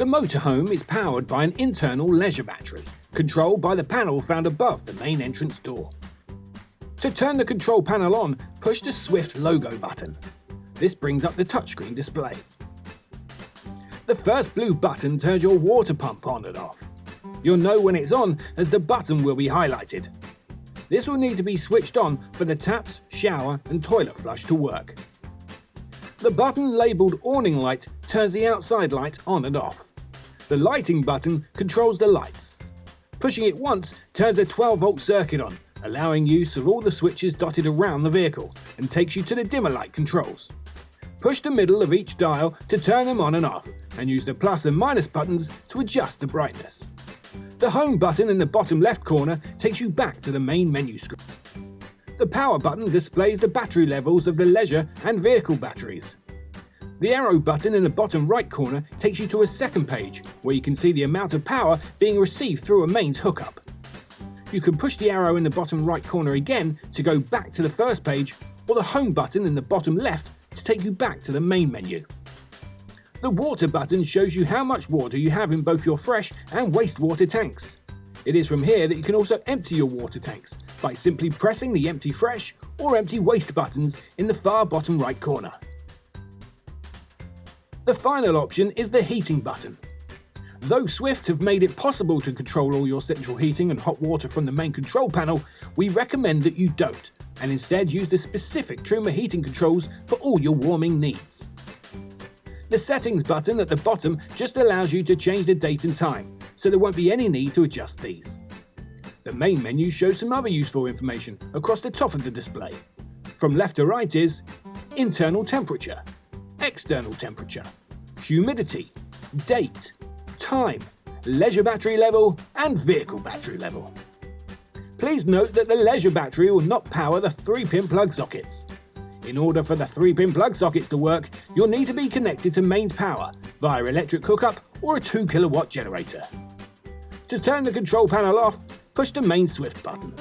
The motorhome is powered by an internal leisure battery, controlled by the panel found above the main entrance door. To turn the control panel on, push the Swift logo button. This brings up the touchscreen display. The first blue button turns your water pump on and off. You'll know when it's on as the button will be highlighted. This will need to be switched on for the taps, shower and toilet flush to work. The button labelled awning light turns the outside light on and off. The lighting button controls the lights. Pushing it once turns a 12-volt circuit on, allowing use of all the switches dotted around the vehicle and takes you to the dimmer light controls. Push the middle of each dial to turn them on and off, and use the plus and minus buttons to adjust the brightness. The home button in the bottom left corner takes you back to the main menu screen. The power button displays the battery levels of the leisure and vehicle batteries. The arrow button in the bottom right corner takes you to a second page where you can see the amount of power being received through a mains hookup. You can push the arrow in the bottom right corner again to go back to the first page, or the home button in the bottom left to take you back to the main menu. The water button shows you how much water you have in both your fresh and wastewater tanks. It is from here that you can also empty your water tanks by simply pressing the empty fresh or empty waste buttons in the far bottom right corner. The final option is the heating button. Though Swift have made it possible to control all your central heating and hot water from the main control panel, we recommend that you don't, and instead use the specific Truma heating controls for all your warming needs. The settings button at the bottom just allows you to change the date and time, so there won't be any need to adjust these. The main menu shows some other useful information across the top of the display. From left to right is internal temperature, external temperature, humidity, date, time, leisure battery level and vehicle battery level. Please note that the leisure battery will not power the 3-pin plug sockets. In order for the 3-pin plug sockets to work, you'll need to be connected to mains power via electric hookup or a 2 kW generator. To turn the control panel off, push the main Swift button.